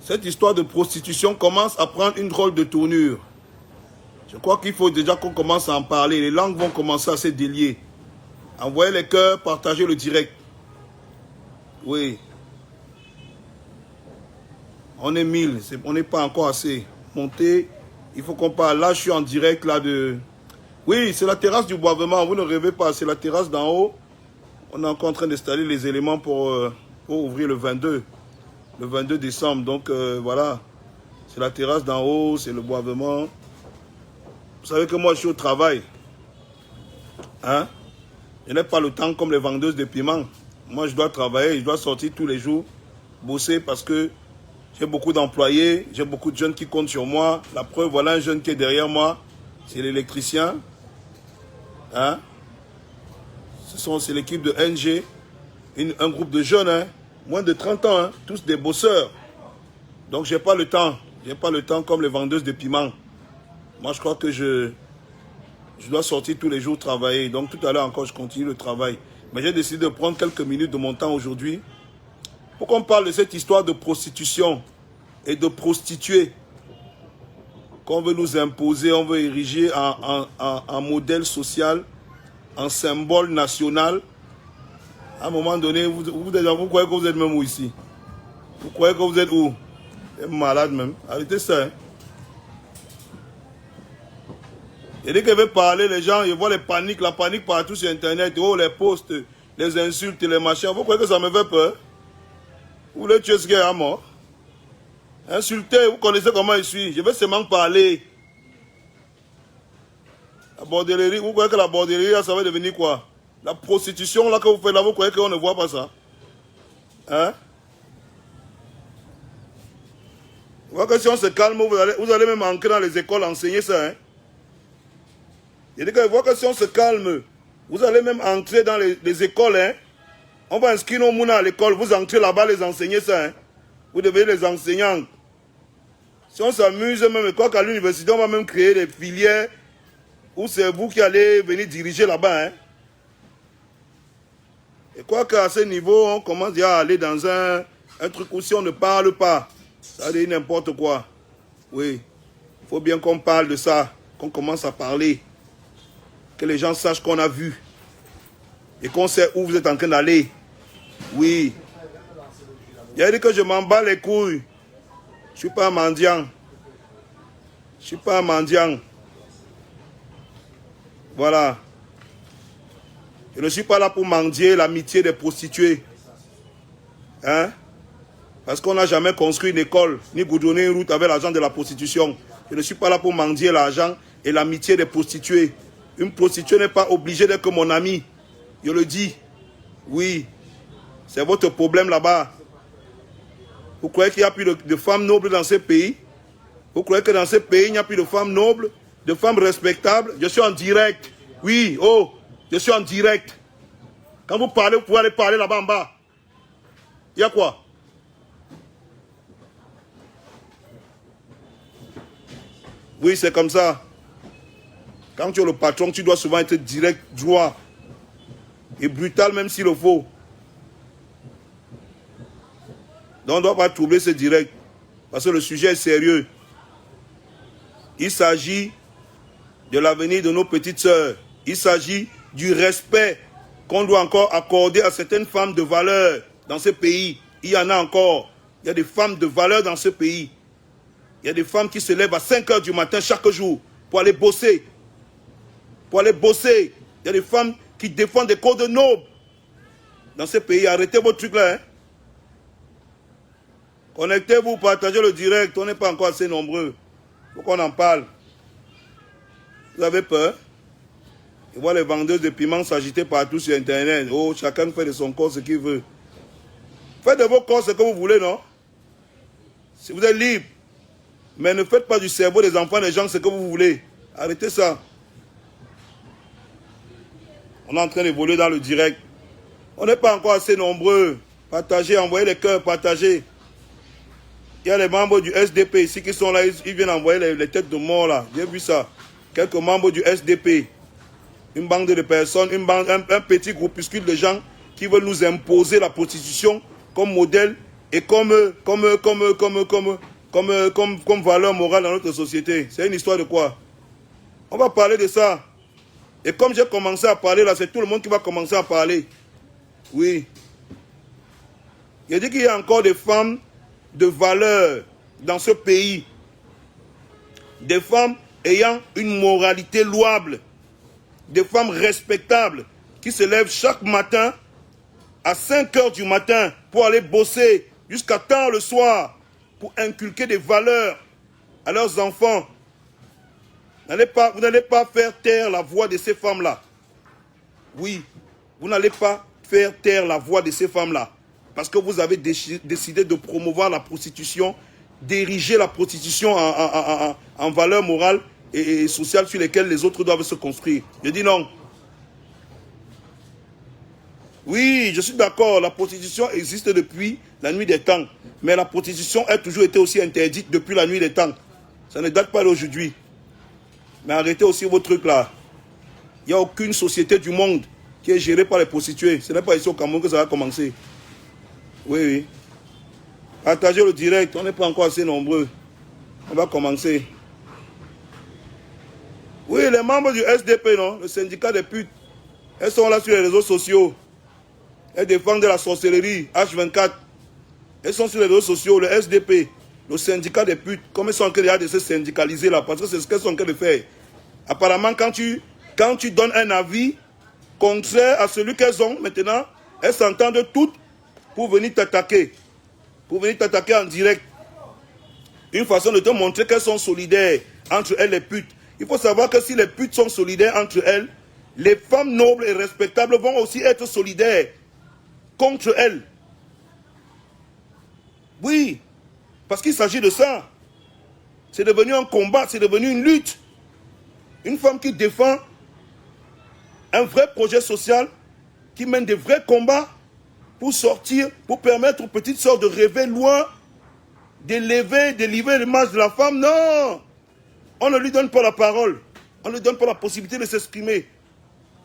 cette histoire de prostitution commence à prendre une drôle de tournure. Je crois qu'il faut déjà qu'on commence à en parler. Les langues vont commencer à se délier. Envoyez les cœurs, partagez le direct. Oui. On est 1000, on n'est pas encore assez. Montez, il faut qu'on parle. Là, je suis en direct là de... Oui, c'est la terrasse du Boisvement, vous ne rêvez pas, c'est la terrasse d'en haut. On est encore en train d'installer les éléments pour ouvrir le 22 décembre. Donc voilà, c'est la terrasse d'en haut, c'est le Boisvement. Vous savez que moi, je suis au travail. Hein? Je n'ai pas le temps comme les vendeuses de piments. Moi, je dois travailler, je dois sortir tous les jours, bosser parce que j'ai beaucoup d'employés, j'ai beaucoup de jeunes qui comptent sur moi. La preuve, voilà un jeune qui est derrière moi, c'est l'électricien. Hein? C'est l'équipe de NG, un groupe de jeunes, hein? Moins de 30 ans, hein? Tous des bosseurs. Donc, j'ai pas le temps. J'ai pas le temps comme les vendeuses de piments. Moi, je crois que je dois sortir tous les jours travailler. Donc, tout à l'heure encore, je continue le travail. Mais j'ai décidé de prendre quelques minutes de mon temps aujourd'hui pour qu'on parle de cette histoire de prostitution et de prostituées qu'on veut nous imposer, on veut ériger en modèle social, en symbole national. À un moment donné, vous croyez que vous êtes même où ici? Vous croyez que vous êtes où? Vous êtes malade même. Arrêtez ça. Hein? Et dès qu'elle veut parler, les gens, ils voient la panique partout sur Internet. Oh, les posts, les insultes, les machins. Vous croyez que ça me fait peur? Vous voulez tuer ce gars à mort? Insultez, vous connaissez comment je suis. Je vais seulement parler. La bordellerie, vous croyez que la bordellerie, ça va devenir quoi? La prostitution là que vous faites là, vous croyez qu'on ne voit pas ça? Hein? Vous voyez que si on se calme, vous allez même entrer dans les écoles enseigner ça. Hein? Je dis que vous voyez que si on se calme, vous allez même entrer dans les écoles. Hein? On va inscrire nos mouna à l'école, vous entrez là-bas les enseigner ça. Hein? Vous devenez les enseignants. Si on s'amuse même, quoi qu'à l'université, on va même créer des filières où c'est vous qui allez venir diriger là-bas. Hein? Et quoi qu'à ce niveau, on commence déjà à aller dans un truc où si on ne parle pas, ça dit n'importe quoi. Oui, il faut bien qu'on parle de ça, qu'on commence à parler. Que les gens sachent qu'on a vu. Et qu'on sait où vous êtes en train d'aller. Oui. Il a dit que je m'en bats les couilles. Je ne suis pas un mendiant. Je ne suis pas un mendiant. Voilà. Je ne suis pas là pour mendier l'amitié des prostituées. Hein? Parce qu'on n'a jamais construit une école, ni goudronné une route avec l'argent de la prostitution. Je ne suis pas là pour mendier l'argent et l'amitié des prostituées. Une prostituée n'est pas obligée d'être mon ami. Je le dis. Oui. C'est votre problème là-bas. Vous croyez qu'il n'y a plus de femmes nobles dans ce pays? Vous croyez que dans ce pays, il n'y a plus de femmes nobles, de femmes respectables? Je suis en direct. Oui, oh, je suis en direct. Quand vous parlez, vous pouvez aller parler là-bas en bas. Il y a quoi? Oui, c'est comme ça. Quand tu es le patron, tu dois souvent être direct, droit et brutal même s'il le faut. Donc on ne doit pas troubler ce direct parce que le sujet est sérieux. Il s'agit de l'avenir de nos petites sœurs. Il s'agit du respect qu'on doit encore accorder à certaines femmes de valeur dans ce pays. Il y en a encore. Il y a des femmes de valeur dans ce pays. Il y a des femmes qui se lèvent à 5 h du matin chaque jour pour aller bosser. Pour aller bosser. Il y a des femmes qui défendent des codes nobles dans ce pays. Arrêtez vos trucs là. Hein? Connectez-vous, partagez le direct. On n'est pas encore assez nombreux. Il faut qu'on en parle. Vous avez peur? Je vois les vendeuses de piments s'agiter partout sur Internet. Oh, chacun fait de son corps ce qu'il veut. Faites de vos corps ce que vous voulez, non? Si vous êtes libre. Mais ne faites pas du cerveau des enfants des gens ce que vous voulez. Arrêtez ça. On est en train d'évoluer dans le direct. On n'est pas encore assez nombreux. Partagez, envoyez les cœurs, partagez. Il y a les membres du SDP ici qui sont là. Ils viennent envoyer les têtes de mort là. J'ai vu ça. Quelques membres du SDP. Une bande de personnes, un petit groupuscule de gens qui veulent nous imposer la prostitution comme modèle et comme valeur morale dans notre société. C'est une histoire de quoi? On va parler de ça. Et comme j'ai commencé à parler là, c'est tout le monde qui va commencer à parler. Oui. Il dit qu'il y a encore des femmes de valeur dans ce pays. Des femmes ayant une moralité louable. Des femmes respectables qui se lèvent chaque matin à 5 heures du matin pour aller bosser jusqu'à tard le soir pour inculquer des valeurs à leurs enfants. Vous n'allez pas faire taire la voix de ces femmes-là. Oui, vous n'allez pas faire taire la voix de ces femmes-là. Parce que vous avez décidé de promouvoir la prostitution, d'ériger la prostitution en valeur morale et sociale sur lesquelles les autres doivent se construire. Je dis non. Oui, je suis d'accord, la prostitution existe depuis la nuit des temps. Mais la prostitution a toujours été aussi interdite depuis la nuit des temps. Ça ne date pas d'aujourd'hui. Mais arrêtez aussi vos trucs là. Il n'y a aucune société du monde qui est gérée par les prostituées. Ce n'est pas ici au Cameroun que ça va commencer. Oui, oui. Partagez le direct, on n'est pas encore assez nombreux. On va commencer. Oui, les membres du SDP, non, le syndicat des putes, elles sont là sur les réseaux sociaux. Elles défendent la sorcellerie, H24. Elles sont sur les réseaux sociaux, le SDP, le syndicat des putes. Comme elles sont en train de se syndicaliser là, parce que c'est ce qu'elles sont en train de faire. Apparemment, quand tu donnes un avis contraire à celui qu'elles ont maintenant, elles s'entendent toutes pour venir t'attaquer. Pour venir t'attaquer en direct. Une façon de te montrer qu'elles sont solidaires entre elles les putes. Il faut savoir que si les putes sont solidaires entre elles, les femmes nobles et respectables vont aussi être solidaires contre elles. Oui, parce qu'il s'agit de ça. C'est devenu un combat, c'est devenu une lutte. Une femme qui défend un vrai projet social, qui mène des vrais combats pour sortir, pour permettre aux petites sœurs de rêver loin, d'élever l'image de la femme. Non! On ne lui donne pas la parole. On ne lui donne pas la possibilité de s'exprimer.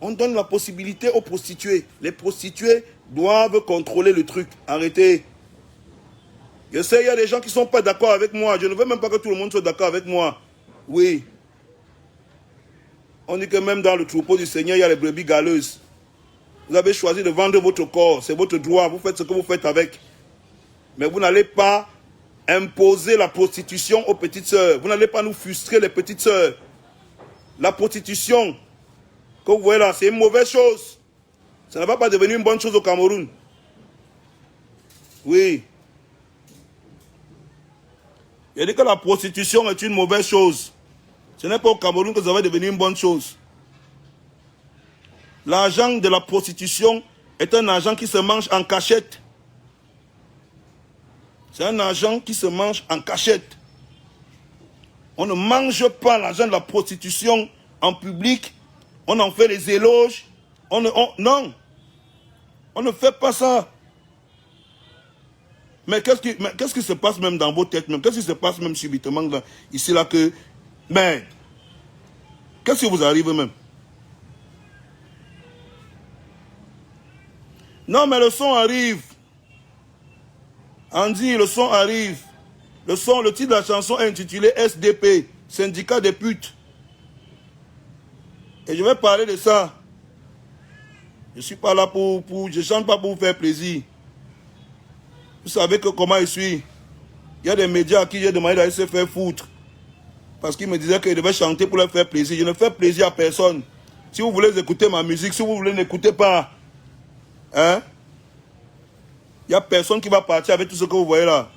On donne la possibilité aux prostituées. Les prostituées doivent contrôler le truc. Arrêtez. Je sais, il y a des gens qui ne sont pas d'accord avec moi. Je ne veux même pas que tout le monde soit d'accord avec moi. Oui. On dit que même dans le troupeau du Seigneur, il y a les brebis galeuses. Vous avez choisi de vendre votre corps. C'est votre droit. Vous faites ce que vous faites avec. Mais vous n'allez pas imposer la prostitution aux petites sœurs. Vous n'allez pas nous frustrer les petites sœurs. La prostitution, que vous voyez là, c'est une mauvaise chose. Ça ne va pas devenir une bonne chose au Cameroun. Oui. Il dit que la prostitution est une mauvaise chose. Ce n'est pas au Cameroun que ça va devenir une bonne chose. L'argent de la prostitution est un argent qui se mange en cachette. C'est un argent qui se mange en cachette. On ne mange pas l'argent de la prostitution en public. On en fait les éloges. Non. On ne fait pas ça. Mais qu'est-ce qui se passe même dans vos têtes même? Qu'est-ce qui se passe même subitement là, ici là que... Mais, qu'est-ce qui vous arrive même? Non mais le son arrive. Andy, le son arrive. Le titre de la chanson est intitulé SDP, syndicat des putes. Et je vais parler de ça. Je ne suis pas là je chante pas pour vous faire plaisir. Vous savez que comment je suis. Il y a des médias à qui j'ai demandé d'aller se faire foutre. Parce qu'ils me disaient qu'ils devaient chanter pour leur faire plaisir. Je ne fais plaisir à personne. Si vous voulez écouter ma musique, si vous voulez n'écoutez pas. Hein? Il n'y a personne qui va partir avec tout ce que vous voyez là.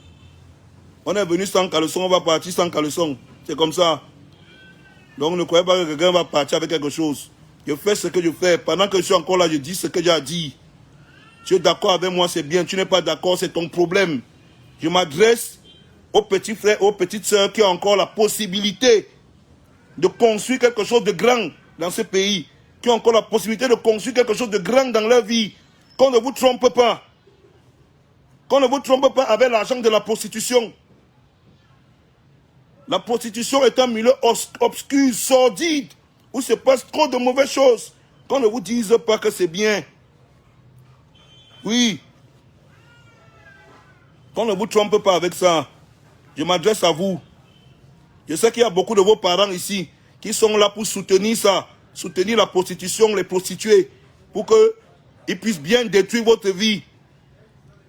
On est venu sans caleçon, on va partir sans caleçon. C'est comme ça. Donc ne croyez pas que quelqu'un va partir avec quelque chose. Je fais ce que je fais. Pendant que je suis encore là, je dis ce que j'ai à dire. Tu es d'accord avec moi, c'est bien. Tu n'es pas d'accord, c'est ton problème. Je m'adresse aux petits frères, aux petites sœurs qui ont encore la possibilité de construire quelque chose de grand dans ce pays. Qui ont encore la possibilité de construire quelque chose de grand dans leur vie. Qu'on ne vous trompe pas. Qu'on ne vous trompe pas avec l'argent de la prostitution. La prostitution est un milieu obscur, sordide, où se passe trop de mauvaises choses. Qu'on ne vous dise pas que c'est bien. Oui. Qu'on ne vous trompe pas avec ça. Je m'adresse à vous. Je sais qu'il y a beaucoup de vos parents ici qui sont là pour soutenir ça, soutenir la prostitution, les prostituées, pour qu'ils puissent bien détruire votre vie.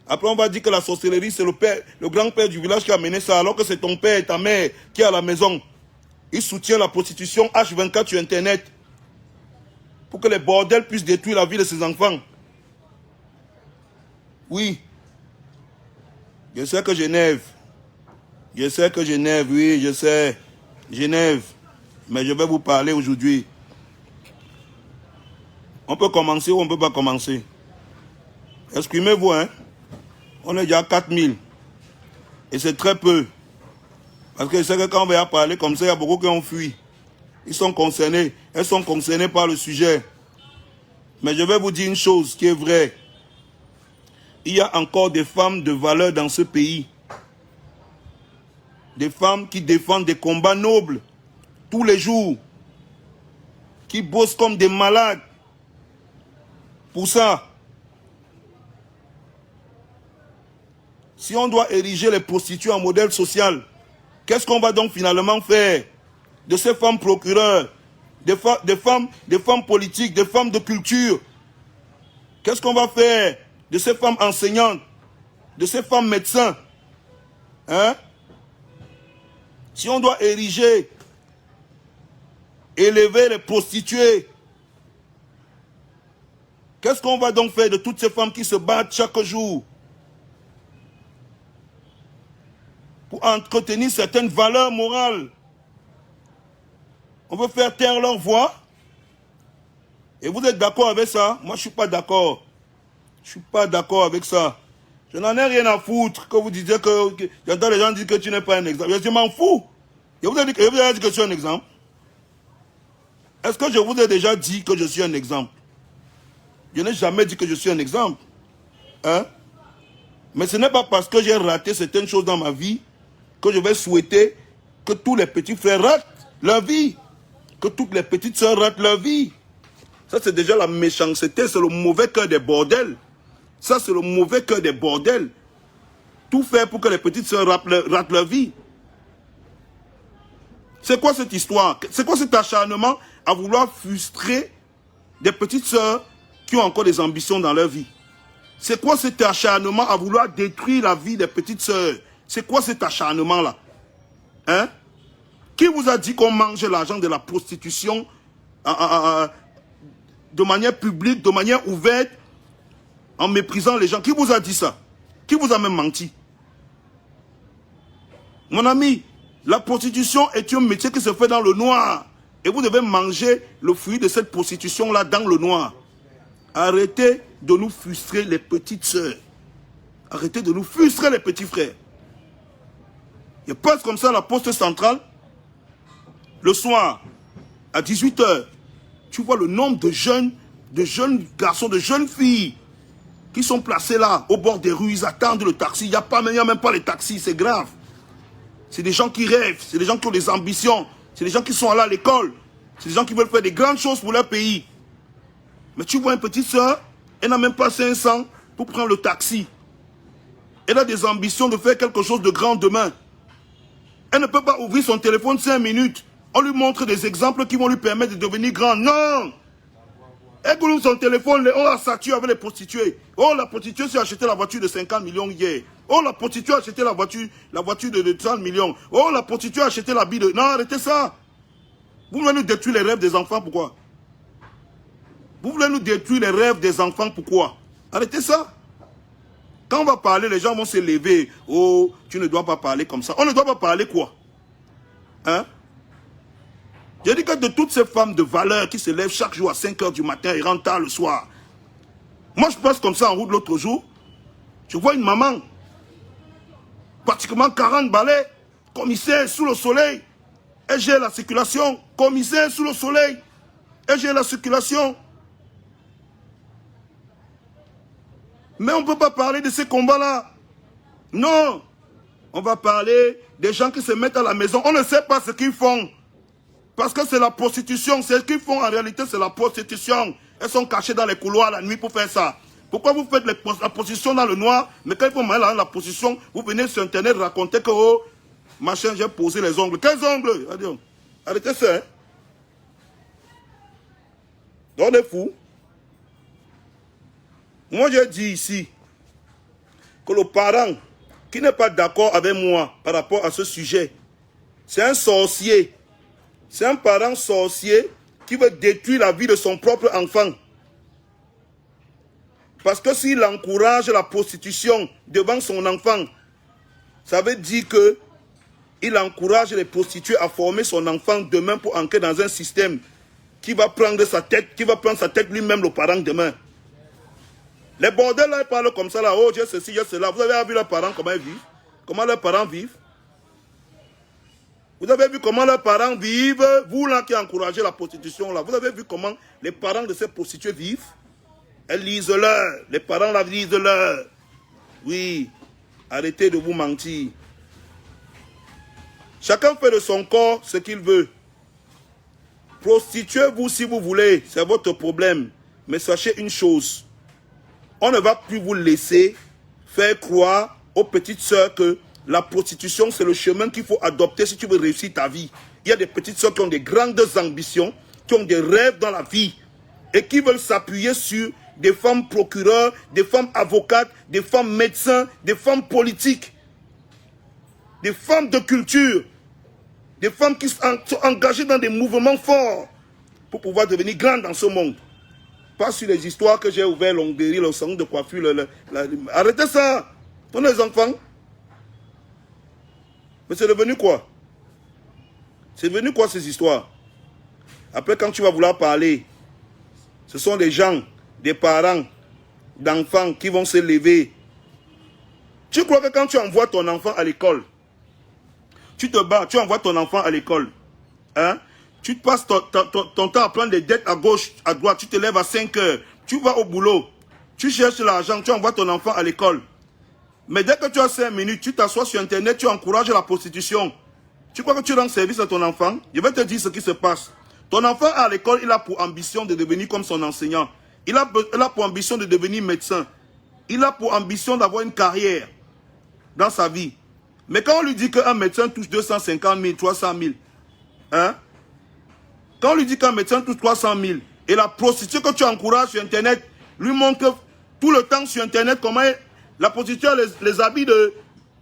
Après, on va dire que la sorcellerie, c'est le grand-père du village qui a mené ça, alors que c'est ton père et ta mère qui est à la maison. Il soutient la prostitution H24 sur Internet pour que les bordels puissent détruire la vie de ses enfants. Oui. Je sais que Genève. Je sais que Genève, oui, je sais. Genève. Mais je vais vous parler aujourd'hui. On peut commencer ou on ne peut pas commencer. Exprimez-vous, hein. On est déjà à 4000. Et c'est très peu. Parce que je sais que quand on va parler comme ça, il y a beaucoup qui ont fui. Ils sont concernés. Elles sont concernées par le sujet. Mais je vais vous dire une chose qui est vraie. Il y a encore des femmes de valeur dans ce pays. Des femmes qui défendent des combats nobles tous les jours. Qui bossent comme des malades. Pour ça, si on doit ériger les prostituées en modèle social, qu'est-ce qu'on va donc finalement faire de ces femmes procureurs, des femmes politiques, des femmes de culture? Qu'est-ce qu'on va faire de ces femmes enseignantes, de ces femmes médecins? Hein? Si on doit ériger, élever les prostituées, qu'est-ce qu'on va donc faire de toutes ces femmes qui se battent chaque jour pour entretenir certaines valeurs morales? On veut faire taire leur voix. Et vous êtes d'accord avec ça? Moi, je ne suis pas d'accord. Je ne suis pas d'accord avec ça. Je n'en ai rien à foutre que vous disiez que... J'entends les gens dire que tu n'es pas un exemple. Je m'en fous. Je vous ai dit que je suis un exemple. Est-ce que je vous ai déjà dit que je suis un exemple? Je n'ai jamais dit que je suis un exemple. Hein? Mais ce n'est pas parce que j'ai raté certaines choses dans ma vie que je vais souhaiter que tous les petits frères ratent leur vie. Que toutes les petites sœurs ratent leur vie. Ça, c'est déjà la méchanceté, c'est le mauvais cœur des bordels. Ça, c'est le mauvais cœur des bordels. Tout faire pour que les petites sœurs ratent leur vie. C'est quoi cette histoire? C'est quoi cet acharnement à vouloir frustrer des petites sœurs qui ont encore des ambitions dans leur vie? C'est quoi cet acharnement à vouloir détruire la vie des petites sœurs? C'est quoi cet acharnement-là? Hein? Qui vous a dit qu'on mange l'argent de la prostitution de manière publique, de manière ouverte, en méprisant les gens? Qui vous a dit ça? Qui vous a même menti? Mon ami, la prostitution est un métier qui se fait dans le noir. Et vous devez manger le fruit de cette prostitution-là dans le noir. Arrêtez de nous frustrer les petites sœurs. Arrêtez de nous frustrer les petits frères. Je passe comme ça à la poste centrale. Le soir, à 18 h, tu vois le nombre de jeunes garçons, de jeunes filles qui sont placés là, au bord des rues, ils attendent le taxi. Il n'y a même pas les taxis, c'est grave. C'est des gens qui rêvent, c'est des gens qui ont des ambitions, c'est des gens qui sont allés à l'école, c'est des gens qui veulent faire des grandes choses pour leur pays. Mais tu vois une petite soeur, elle n'a même pas 500 pour prendre le taxi. Elle a des ambitions de faire quelque chose de grand demain. Elle ne peut pas ouvrir son téléphone 5 minutes. On lui montre des exemples qui vont lui permettre de devenir grand. Non! Elle ouvre son téléphone, on la sature avec les prostituées. Oh, la prostituée s'est acheté la voiture de 50 millions hier. Oh, la prostituée a acheté la voiture de 30 millions. Oh, la prostituée a acheté la bille de... Non, arrêtez ça. Vous voulez nous détruire les rêves des enfants, pourquoi? Vous voulez nous détruire les rêves des enfants, pourquoi? Arrêtez ça. Quand on va parler, les gens vont se lever. Oh, tu ne dois pas parler comme ça. On ne doit pas parler quoi? Hein? Je dis que de toutes ces femmes de valeur qui se lèvent chaque jour à 5 h du matin et rentrent tard le soir. Moi, je passe comme ça en route l'autre jour. Je vois une maman, pratiquement 40 balais, commissaire sous le soleil. Elle gère la circulation. Commissaire sous le soleil. Elle gère la circulation. Mais on ne peut pas parler de ces combats-là. Non. On va parler des gens qui se mettent à la maison. On ne sait pas ce qu'ils font. Parce que c'est la prostitution. Ce qu'ils font en réalité, c'est la prostitution. Elles sont cachées dans les couloirs la nuit pour faire ça. Pourquoi vous faites la position dans le noir, mais quand il faut mettre la position, vous venez sur Internet raconter que, oh, machin, j'ai posé les ongles. Quels ongles? Arrêtez ça, hein. On est fou. Moi, j'ai dit ici que le parent qui n'est pas d'accord avec moi par rapport à ce sujet, c'est un sorcier. C'est un parent sorcier qui veut détruire la vie de son propre enfant. Parce que s'il encourage la prostitution devant son enfant, ça veut dire qu'il encourage les prostituées à former son enfant demain pour entrer dans un système qui va prendre sa tête lui-même, le parent demain. Les bordels là, ils parlent comme ça là, oh j'ai ceci, j'ai cela. Vous avez vu leurs parents comment ils vivent? Comment leurs parents vivent? Vous avez vu comment leurs parents vivent? Vous là qui encouragez la prostitution là, vous avez vu comment les parents de ces prostituées vivent? Elles lisent-leur, les parents la lisent-leur. Oui, arrêtez de vous mentir. Chacun fait de son corps ce qu'il veut. Prostituez-vous si vous voulez, c'est votre problème. Mais sachez une chose, on ne va plus vous laisser faire croire aux petites sœurs que la prostitution, c'est le chemin qu'il faut adopter si tu veux réussir ta vie. Il y a des petites sœurs qui ont des grandes ambitions, qui ont des rêves dans la vie et qui veulent s'appuyer sur des femmes procureurs, des femmes avocates, des femmes médecins, des femmes politiques, des femmes de culture, des femmes qui sont engagées dans des mouvements forts pour pouvoir devenir grandes dans ce monde. Pas sur les histoires que j'ai ouvertes, l'onglerie, le salon de coiffure. Arrêtez ça. Prenez les enfants. Mais c'est devenu quoi? C'est devenu quoi ces histoires? Après, quand tu vas vouloir parler, ce sont des gens, des parents, d'enfants qui vont se lever. Tu crois que quand tu envoies ton enfant à l'école, tu te bats, tu envoies ton enfant à l'école, hein? Tu te passes ton temps à prendre des dettes à gauche, à droite, tu te lèves à 5 heures, tu vas au boulot, tu cherches l'argent, tu envoies ton enfant à l'école. Mais dès que tu as 5 minutes, tu t'assois sur Internet, tu encourages la prostitution. Tu crois que tu rends service à ton enfant? Je vais te dire ce qui se passe. Ton enfant à l'école, il a pour ambition de devenir comme son enseignant. Il a pour ambition de devenir médecin. Il a pour ambition d'avoir une carrière dans sa vie. Mais quand on lui dit qu'un médecin touche 250 000, 300 000, hein? Quand on lui dit qu'un médecin touche 300 000, et la prostituée que tu encourages sur Internet, lui montre tout le temps sur Internet comment la prostituée a les habits de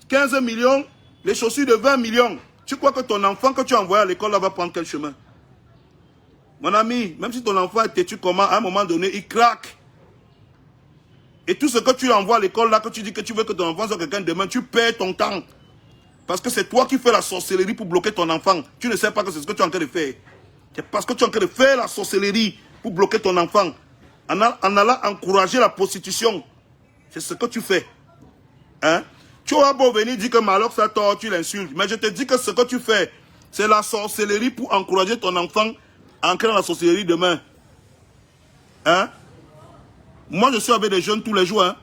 15 millions, les chaussures de 20 millions. Tu crois que ton enfant que tu as envoyé à l'école va prendre quel chemin? Mon ami, même si ton enfant est têtu comment, à un moment donné, il craque. Et tout ce que tu envoies à l'école là, que tu dis que tu veux que ton enfant soit quelqu'un demain, tu perds ton temps. Parce que c'est toi qui fais la sorcellerie pour bloquer ton enfant. Tu ne sais pas que c'est ce que tu es en train de faire. C'est parce que tu es en train de faire la sorcellerie pour bloquer ton enfant. En allant encourager la prostitution. C'est ce que tu fais. Hein? Tu auras beau venir dire que Malox ça tort, tu l'insultes. Mais je te dis que ce que tu fais, c'est la sorcellerie pour encourager ton enfant à entrer dans la sorcellerie demain. Hein? Moi, je suis avec des jeunes tous les jours. Hein?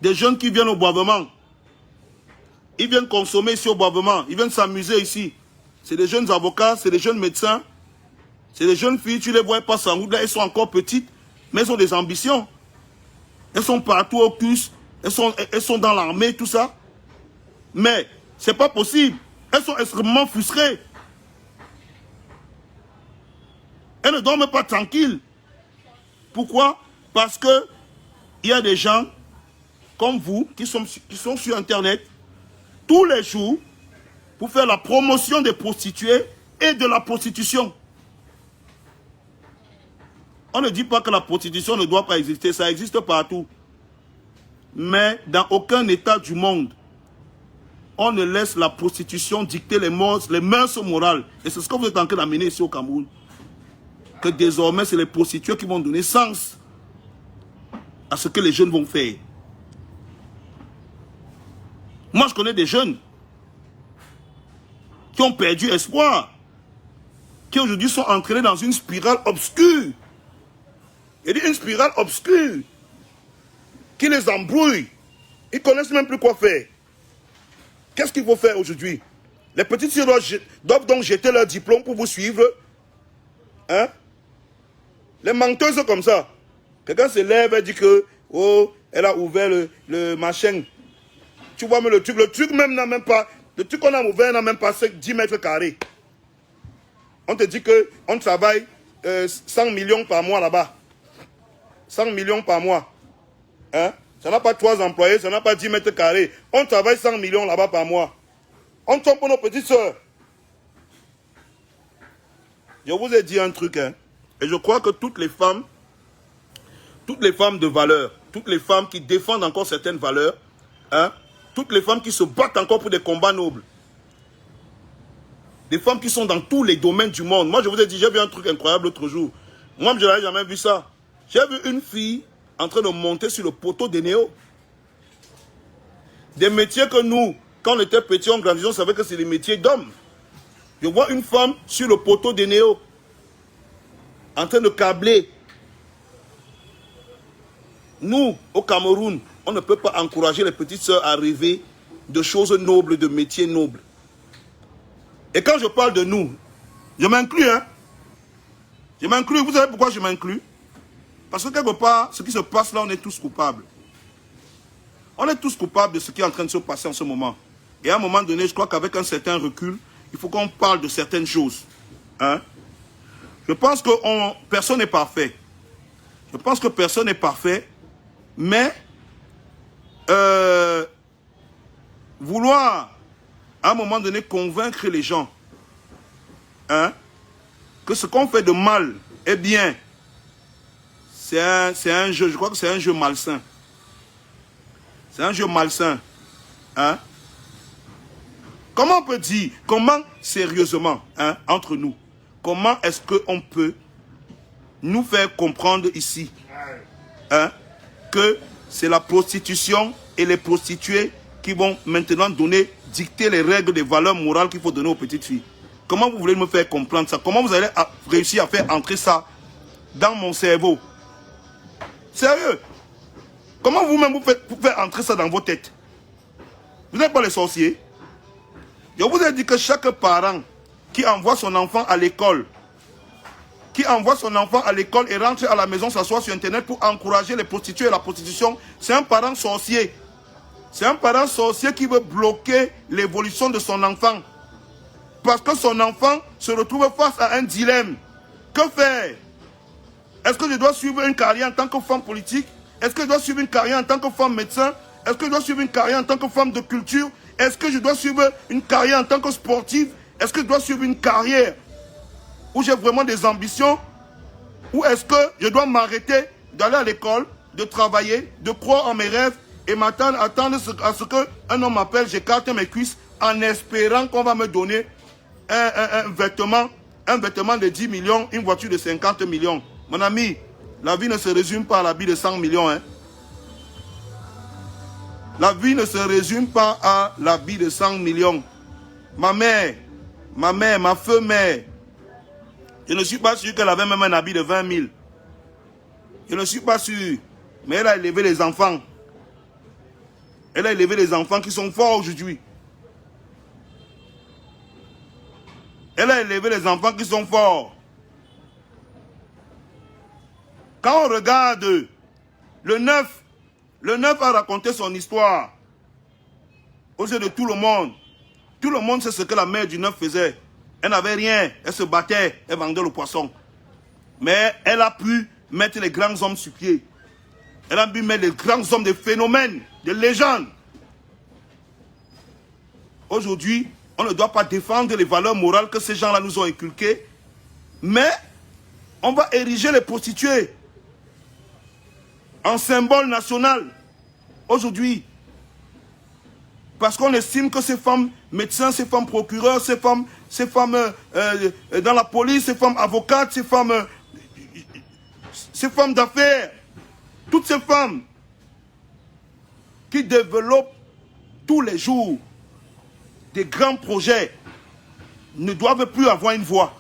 Des jeunes qui viennent au boivement. Ils viennent consommer ici au boivement. Ils viennent s'amuser ici. C'est des jeunes avocats, c'est des jeunes médecins. C'est des jeunes filles, tu les vois, elles passent en route là, elles sont encore petites, mais elles ont des ambitions. Elles sont partout au CUS, elles sont dans l'armée, tout ça. Mais c'est pas possible. Elles sont extrêmement frustrées. Elles ne dorment pas tranquilles. Pourquoi? Parce que il y a des gens comme vous qui sont sur Internet tous les jours pour faire la promotion des prostituées et de la prostitution. On ne dit pas que la prostitution ne doit pas exister, ça existe partout. Mais dans aucun état du monde, on ne laisse la prostitution dicter les mœurs morales. Et c'est ce que vous êtes en train d'amener ici au Cameroun. Que désormais, c'est les prostituées qui vont donner sens à ce que les jeunes vont faire. Moi, je connais des jeunes qui ont perdu espoir, qui aujourd'hui sont entraînés dans une spirale obscure. Il y a une spirale obscure qui les embrouille. Ils ne connaissent même plus quoi faire. Qu'est-ce qu'il faut faire aujourd'hui? Les petites filles doivent donc jeter leur diplôme pour vous suivre. Hein? Les menteuses comme ça. Quelqu'un se lève et dit que Oh, elle a ouvert le machin. Tu vois, mais le truc même n'a même pas, le truc qu'on a ouvert n'a même pas 10 mètres carrés. On te dit qu'on travaille 100 millions par mois là-bas. 100 millions par mois. Hein? Ça n'a pas 3 employés, ça n'a pas 10 mètres carrés. On travaille 100 millions là-bas par mois. On tombe pour nos petites soeurs. Je vous ai dit un truc, hein, et je crois que toutes les femmes de valeur, toutes les femmes qui défendent encore certaines valeurs, hein, toutes les femmes qui se battent encore pour des combats nobles, des femmes qui sont dans tous les domaines du monde. Moi, je vous ai dit, j'ai vu un truc incroyable l'autre jour. Moi, je n'avais jamais vu ça. J'ai vu une fille en train de monter sur le poteau des néos. Des métiers que nous, quand on était petits, on grandissait, on savait que c'est des métiers d'hommes. Je vois une femme sur le poteau des néos, en train de câbler. Nous, au Cameroun, on ne peut pas encourager les petites sœurs à rêver de choses nobles, de métiers nobles. Et quand je parle de nous, je m'inclus, hein. Je m'inclus. Vous savez pourquoi je m'inclus? Parce que quelque part, ce qui se passe là, on est tous coupables. On est tous coupables de ce qui est en train de se passer en ce moment. Et à un moment donné, je crois qu'avec un certain recul, il faut qu'on parle de certaines choses. Hein? Je pense que personne n'est parfait. Je pense que personne n'est parfait. Mais vouloir, à un moment donné, convaincre les gens, hein, que ce qu'on fait de mal est bien, c'est un jeu, je crois que c'est un jeu malsain. C'est un jeu malsain. Hein? Comment on peut dire, comment sérieusement, hein, entre nous, comment est-ce qu'on peut nous faire comprendre ici, hein, que c'est la prostitution et les prostituées qui vont maintenant dicter les règles des valeurs morales qu'il faut donner aux petites filles? Comment vous voulez me faire comprendre ça? Comment vous allez réussir à faire entrer ça dans mon cerveau? Sérieux? Comment vous-même vous faites entrer ça dans vos têtes? Vous n'êtes pas les sorciers? Je vous ai dit que chaque parent qui envoie son enfant à l'école, et rentre à la maison, s'assoit sur Internet pour encourager les prostituées et la prostitution, c'est un parent sorcier. C'est un parent sorcier qui veut bloquer l'évolution de son enfant. Parce que son enfant se retrouve face à un dilemme. Que faire? Est-ce que je dois suivre une carrière en tant que femme politique? Est-ce que je dois suivre une carrière en tant que femme médecin? Est-ce que je dois suivre une carrière en tant que femme de culture? Est-ce que je dois suivre une carrière en tant que sportive? Est-ce que je dois suivre une carrière où j'ai vraiment des ambitions? Ou est-ce que je dois m'arrêter d'aller à l'école, de travailler, de croire en mes rêves et attendre à ce qu'un homme m'appelle, j'écarte mes cuisses en espérant qu'on va me donner un vêtement de 10 millions, une voiture de 50 millions. Mon ami, la vie ne se résume pas à l'habit de 100 millions. Hein. La vie ne se résume pas à l'habit de 100 millions. Ma mère, ma feu mère, je ne suis pas sûr qu'elle avait même un habit de 20 000. Je ne suis pas sûr. Mais elle a élevé les enfants. Elle a élevé les enfants qui sont forts aujourd'hui. Elle a élevé les enfants qui sont forts. Quand on regarde le 9 a raconté son histoire aux yeux de tout le monde. Tout le monde sait ce que la mère du 9 faisait. Elle n'avait rien, elle se battait, elle vendait le poisson. Mais elle a pu mettre les grands hommes sur pied. Elle a pu mettre les grands hommes de phénomènes, de légendes. Aujourd'hui, on ne doit pas défendre les valeurs morales que ces gens-là nous ont inculquées, mais on va ériger les prostituées en symbole national aujourd'hui. Parce qu'on estime que ces femmes médecins, ces femmes procureurs, ces femmes dans la police, ces femmes avocates, ces femmes d'affaires, toutes ces femmes qui développent tous les jours des grands projets ne doivent plus avoir une voix.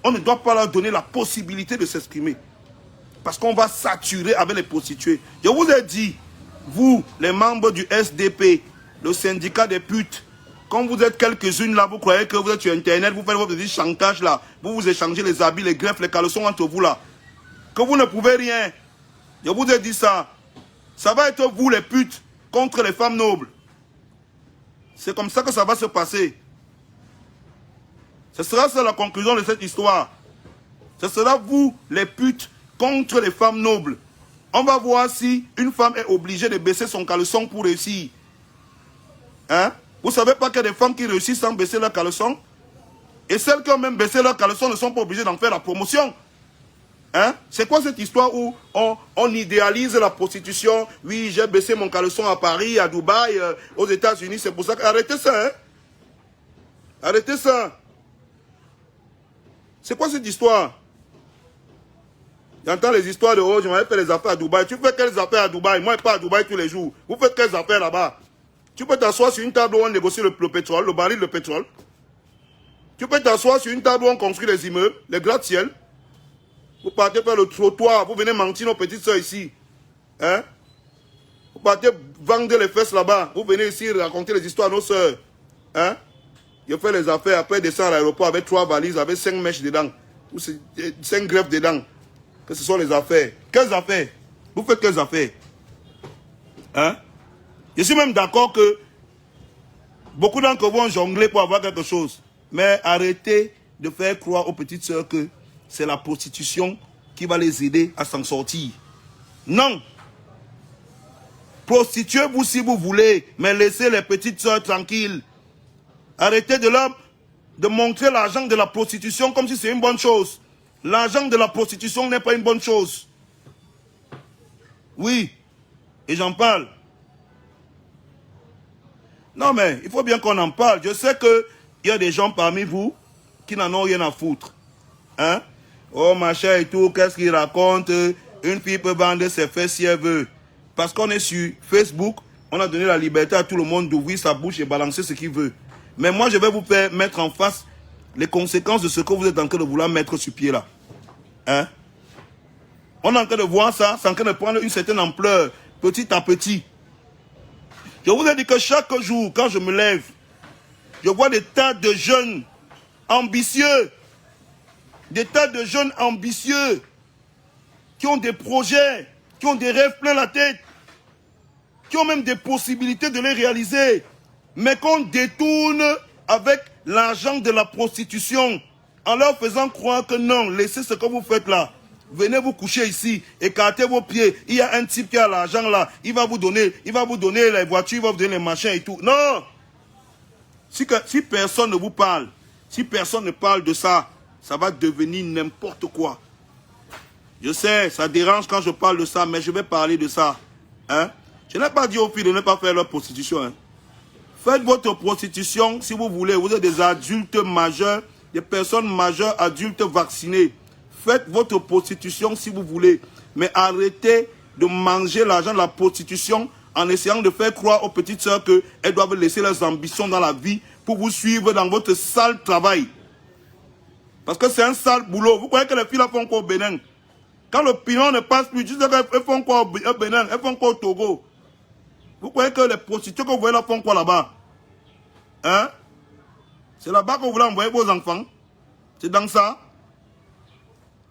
On ne doit pas leur donner la possibilité de s'exprimer. Parce qu'on va saturer avec les prostituées. Je vous ai dit, vous, les membres du SDP, le syndicat des putes, quand vous êtes quelques-unes là, vous croyez que vous êtes sur Internet, vous faites votre petit chantage là, vous échangez les habits, les greffes, les caleçons entre vous là, que vous ne pouvez rien. Je vous ai dit ça. Ça va être vous les putes contre les femmes nobles. C'est comme ça que ça va se passer. Ce sera ça la conclusion de cette histoire. Ce sera vous les putes contre les femmes nobles. On va voir si une femme est obligée de baisser son caleçon pour réussir. Hein? Vous ne savez pas qu'il y a des femmes qui réussissent sans baisser leur caleçon? Et celles qui ont même baissé leur caleçon ne sont pas obligées d'en faire la promotion. Hein? C'est quoi cette histoire où on idéalise la prostitution? Oui, j'ai baissé mon caleçon à Paris, à Dubaï, aux États-Unis. C'est pour ça que... Arrêtez ça, hein? Arrêtez ça. C'est quoi cette histoire? J'entends les histoires de oh, je m'avais fait les affaires à Dubaï. Tu fais quelles affaires à Dubaï? Moi, je ne pas à Dubaï tous les jours. Vous faites quelles affaires là-bas? Tu peux t'asseoir sur une table où on négocie le pétrole, le baril de pétrole. Tu peux t'asseoir sur une table où on construit les immeubles, les gratte-ciel. Vous partez faire le trottoir, vous venez mentir nos petites soeurs ici. Hein? Vous partez vendre les fesses là-bas. Vous venez ici raconter les histoires à nos soeurs. Hein? Je fais les affaires, après descendre à l'aéroport avec 3 valises, avec 5 mèches dedans. Ou 5 greffes dedans. Que ce sont les affaires. Quelles affaires? Vous faites quelles affaires? Hein? Je suis même d'accord que beaucoup d'entre vous ont jonglé pour avoir quelque chose. Mais arrêtez de faire croire aux petites sœurs que c'est la prostitution qui va les aider à s'en sortir. Non. Prostituez-vous si vous voulez, mais laissez les petites sœurs tranquilles. Arrêtez de montrer l'argent de la prostitution comme si c'est une bonne chose. L'argent de la prostitution n'est pas une bonne chose. Oui, et j'en parle. Non mais, il faut bien qu'on en parle. Je sais qu'il y a des gens parmi vous qui n'en ont rien à foutre. Hein? Oh machin et tout, qu'est-ce qu'il raconte? Une fille peut vendre ses fesses si elle veut. Parce qu'on est sur Facebook, on a donné la liberté à tout le monde d'ouvrir sa bouche et balancer ce qu'il veut. Mais moi, je vais vous faire mettre en face les conséquences de ce que vous êtes en train de vouloir mettre sur pied là. Hein? On est en train de voir ça, c'est en train de prendre une certaine ampleur, petit à petit. Je vous ai dit que chaque jour, quand je me lève, je vois des tas de jeunes ambitieux, des tas de jeunes ambitieux qui ont des projets, qui ont des rêves plein la tête, qui ont même des possibilités de les réaliser, mais qu'on détourne avec l'argent de la prostitution, en leur faisant croire que non, laissez ce que vous faites là. Venez vous coucher ici, écartez vos pieds. Il y a un type qui a l'argent là, il va vous donner les voitures, il va vous donner les machins et tout. Non! Si personne ne vous parle, si personne ne parle de ça, ça va devenir n'importe quoi. Je sais, ça dérange quand je parle de ça, mais je vais parler de ça. Hein? Je n'ai pas dit aux filles de ne pas faire leur prostitution. Hein? Faites votre prostitution si vous voulez. Vous êtes des adultes majeurs, des personnes majeures, adultes vaccinées. Faites votre prostitution si vous voulez. Mais arrêtez de manger l'argent de la prostitution en essayant de faire croire aux petites sœurs qu'elles doivent laisser leurs ambitions dans la vie pour vous suivre dans votre sale travail. Parce que c'est un sale boulot. Vous croyez que les filles là font quoi au Bénin? Quand le pignon ne passe plus, tu sais qu'elles font quoi au Bénin? Elles font quoi au Togo? Vous croyez que les prostituées que vous voyez là font quoi là-bas? Hein? C'est là-bas que vous voulez envoyer vos enfants? C'est dans ça?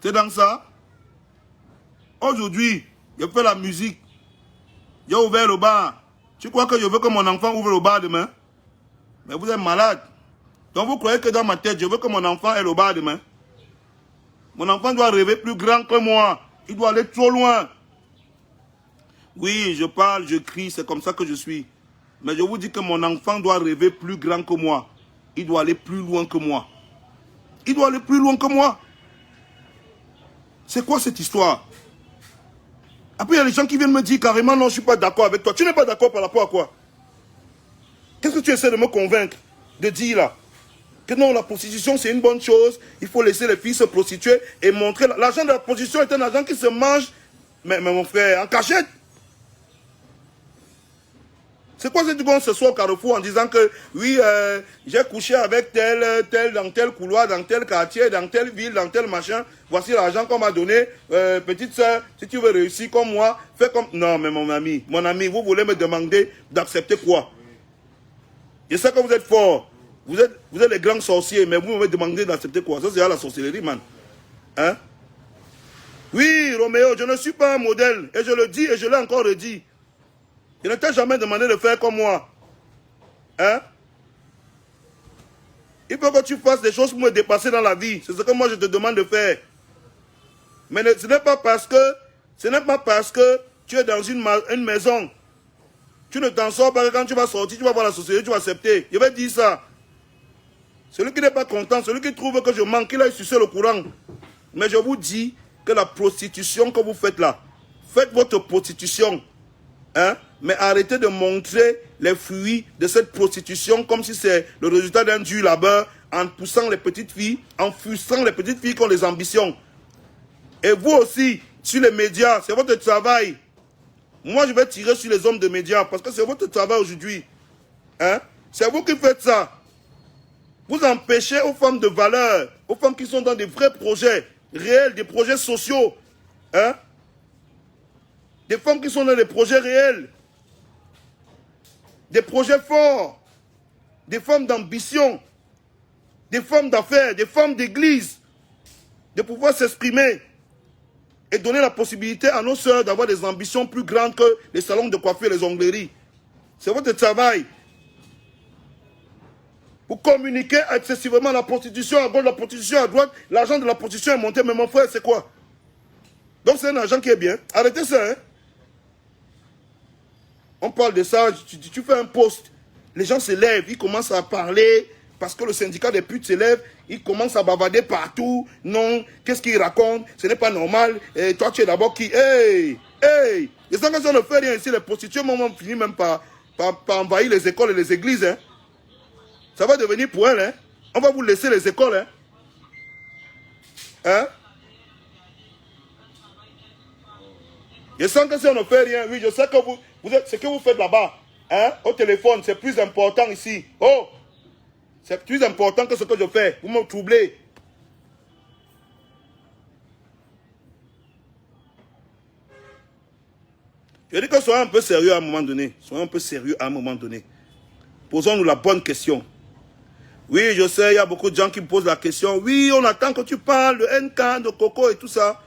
C'est dans ça? Aujourd'hui, je fais la musique. J'ai ouvert le bar. Tu crois que je veux que mon enfant ouvre le bar demain? Mais vous êtes malade. Donc vous croyez que dans ma tête, je veux que mon enfant ait le bar demain? Mon enfant doit rêver plus grand que moi. Il doit aller trop loin. Oui, je parle, je crie, c'est comme ça que je suis. Mais je vous dis que mon enfant doit rêver plus grand que moi. Il doit aller plus loin que moi. Il doit aller plus loin que moi. C'est quoi cette histoire? Après, il y a des gens qui viennent me dire carrément, non, je ne suis pas d'accord avec toi. Tu n'es pas d'accord par rapport à quoi? Qu'est-ce que tu essaies de me convaincre de dire là? Que non, la prostitution, c'est une bonne chose. Il faut laisser les filles se prostituer et montrer... L'argent de la prostitution est un argent qui se mange, mais mon frère, en cachette. C'est quoi cette seconde ce soir au Carrefour en disant que oui, j'ai couché avec tel, dans tel couloir, dans tel quartier, dans telle ville, dans tel machin. Voici l'argent qu'on m'a donné. Petite soeur, si tu veux réussir comme moi, fais comme... Non, mais mon ami, vous voulez me demander d'accepter quoi? Je sais que vous êtes fort. Vous êtes les grands sorciers, mais vous me demandez d'accepter quoi? Ça, c'est la sorcellerie, man. Hein? Oui, Roméo, je ne suis pas un modèle. Et je le dis et je l'ai encore redit. Je ne t'ai jamais demandé de faire comme moi. Hein? Il faut que tu fasses des choses pour me dépasser dans la vie. C'est ce que moi je te demande de faire. Mais ce n'est pas parce que tu es dans une maison. Tu ne t'en sors pas, quand tu vas sortir, tu vas voir la société, tu vas accepter. Je vais dire ça. Celui qui n'est pas content, celui qui trouve que je manque, il a sucé le courant. Mais je vous dis que la prostitution que vous faites là, faites votre prostitution. Hein? Mais arrêtez de montrer les fruits de cette prostitution comme si c'est le résultat d'un dur labeur, en poussant les petites filles, en frustrant les petites filles qui ont des ambitions. Et vous aussi, sur les médias, c'est votre travail. Moi, je vais tirer sur les hommes de médias parce que c'est votre travail aujourd'hui. Hein? C'est vous qui faites ça. Vous empêchez aux femmes de valeur, aux femmes qui sont dans des vrais projets réels, des projets sociaux. Hein? Des femmes qui sont dans des projets réels. Des projets forts. Des femmes d'ambition. Des femmes d'affaires, des femmes d'église. De pouvoir s'exprimer. Et donner la possibilité à nos sœurs d'avoir des ambitions plus grandes que les salons de coiffure et les ongleries. C'est votre travail. Vous communiquez excessivement la prostitution à gauche, la prostitution à droite. L'argent de la prostitution est monté, mais mon frère, c'est quoi? Donc c'est un argent qui est bien. Arrêtez ça, hein. On parle de ça, tu fais un post. Les gens se lèvent, ils commencent à parler. Parce que le syndicat des putes se lève, ils commencent à bavarder partout. Non, qu'est-ce qu'ils racontent? Ce n'est pas normal. Et toi, tu es d'abord qui? Hey! Hey! Les gens, quand on ne fait rien ici, les prostituées, on finit même par envahir les écoles et les églises. Hein. Ça va devenir pour elles. Hein. On va vous laisser les écoles. Hein? Hein? Je sens que si on ne fait rien, oui, je sais que vous êtes, ce que vous faites là-bas, hein, au téléphone, c'est plus important ici. Oh! C'est plus important que ce que je fais. Vous me troublez. Je dis que soyons un peu sérieux à un moment donné. Soyons un peu sérieux à un moment donné. Posons-nous la bonne question. Oui, je sais, il y a beaucoup de gens qui me posent la question. Oui, on attend que tu parles de NK, de Coco et tout ça.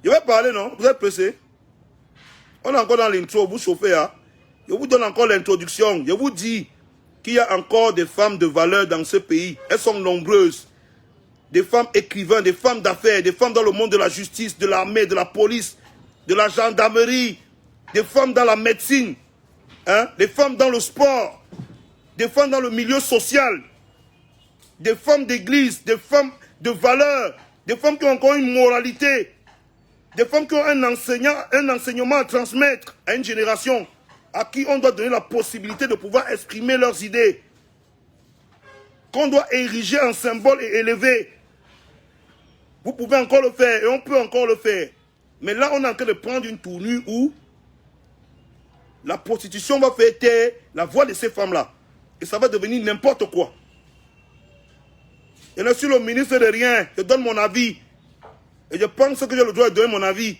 Je vais parler, non? Vous êtes pressé? On est encore dans l'intro, vous chauffez, hein? Je vous donne encore l'introduction. Je vous dis qu'il y a encore des femmes de valeur dans ce pays. Elles sont nombreuses. Des femmes écrivains, des femmes d'affaires, des femmes dans le monde de la justice, de l'armée, de la police, de la gendarmerie, des femmes dans la médecine, hein, des femmes dans le sport, des femmes dans le milieu social, des femmes d'église, des femmes de valeur, des femmes qui ont encore une moralité, des femmes qui ont un enseignement à transmettre à une génération à qui on doit donner la possibilité de pouvoir exprimer leurs idées, qu'on doit ériger en symbole et élever. Vous pouvez encore le faire et on peut encore le faire. Mais là, on est en train de prendre une tournure où la prostitution va faire taire la voix de ces femmes-là. Et ça va devenir n'importe quoi. Je ne suis le ministre de rien. Je donne mon avis. Et je pense que j'ai le droit de donner mon avis.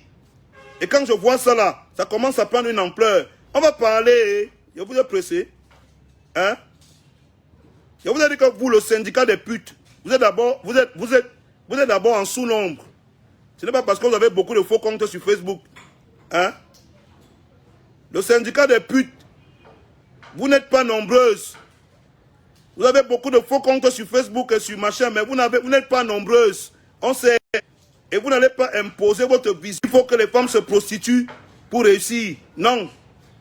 Et quand je vois ça là, ça commence à prendre une ampleur. On va parler. Je vous ai pressé. Hein? Je vous ai dit que vous, le syndicat des putes, vous êtes d'abord en sous-nombre. Ce n'est pas parce que vous avez beaucoup de faux comptes sur Facebook. Hein? Le syndicat des putes, vous n'êtes pas nombreuses. Vous avez beaucoup de faux comptes sur Facebook et sur machin, mais vous n'êtes pas nombreuses. On sait. Et vous n'allez pas imposer votre vision. Il faut que les femmes se prostituent pour réussir. Non.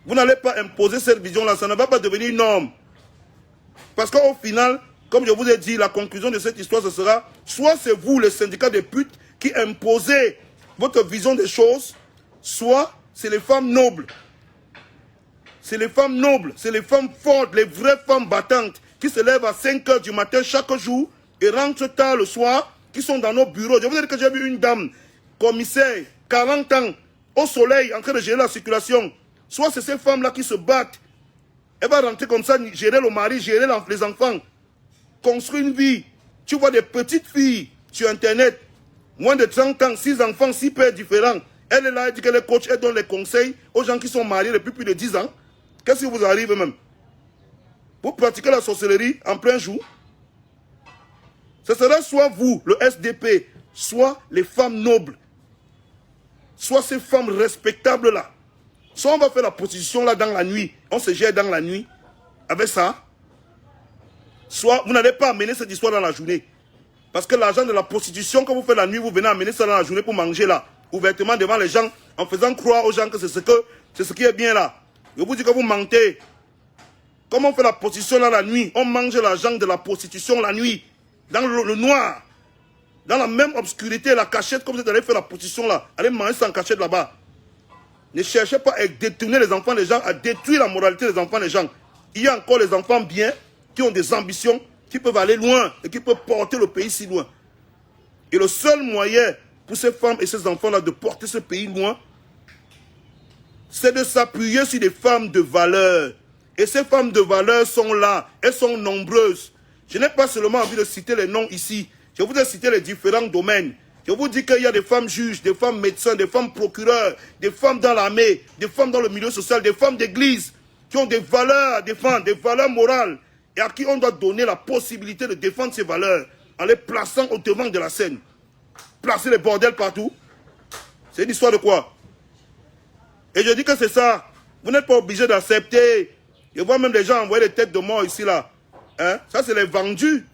Vous n'allez pas imposer cette vision-là. Ça ne va pas devenir une norme. Parce qu'au final, comme je vous ai dit, la conclusion de cette histoire, ce sera soit c'est vous, les syndicats des putes, qui imposez votre vision des choses, soit c'est les femmes nobles. C'est les femmes nobles, c'est les femmes fortes, les vraies femmes battantes, qui se lèvent à 5 h du matin chaque jour et rentrent tard le soir, qui sont dans nos bureaux. Je vous ai dit que j'ai vu une dame, commissaire, 40 ans, au soleil, en train de gérer la circulation. Soit c'est ces femmes-là qui se battent. Elle va rentrer comme ça, gérer le mari, gérer les enfants, construire une vie. Tu vois des petites filles sur Internet, moins de 30 ans, 6 enfants, 6 pères différents. Elle est là, elle dit qu'elle est coach, elle donne les conseils aux gens qui sont mariés depuis plus de 10 ans. Qu'est-ce qui vous arrive même? Vous pratiquez la sorcellerie en plein jour. Ce sera soit vous, le SDP, soit les femmes nobles, soit ces femmes respectables-là. Soit on va faire la prostitution là dans la nuit, on se gère dans la nuit avec ça. Soit vous n'allez pas amener cette histoire dans la journée. Parce que l'argent de la prostitution, quand vous faites la nuit, vous venez amener ça dans la journée pour manger là. Ouvertement devant les gens, en faisant croire aux gens que c'est ce qui est bien là. Je vous dis que vous mentez. Comment on fait la prostitution là la nuit? On mange l'argent de la prostitution la nuit. Dans le noir. Dans la même obscurité, la cachette, comme vous êtes allé faire la prostitution là. Allez manger ça en cachette là-bas. Ne cherchez pas à détourner les enfants des gens, à détruire la moralité des enfants des gens. Il y a encore les enfants bien, qui ont des ambitions, qui peuvent aller loin et qui peuvent porter le pays si loin. Et le seul moyen pour ces femmes et ces enfants-là de porter ce pays loin, c'est de s'appuyer sur des femmes de valeur. Et ces femmes de valeur sont là, elles sont nombreuses. Je n'ai pas seulement envie de citer les noms ici, je voudrais citer les différents domaines. Je vous dis qu'il y a des femmes juges, des femmes médecins, des femmes procureurs, des femmes dans l'armée, des femmes dans le milieu social, des femmes d'église, qui ont des valeurs à défendre, des valeurs morales, et à qui on doit donner la possibilité de défendre ces valeurs, en les plaçant au devant de la scène. Placer les bordels partout, c'est une histoire de quoi? Et je dis que c'est ça. Vous n'êtes pas obligé d'accepter. Je vois même des gens envoyer des têtes de mort ici, là. Hein? Ça, c'est les vendus.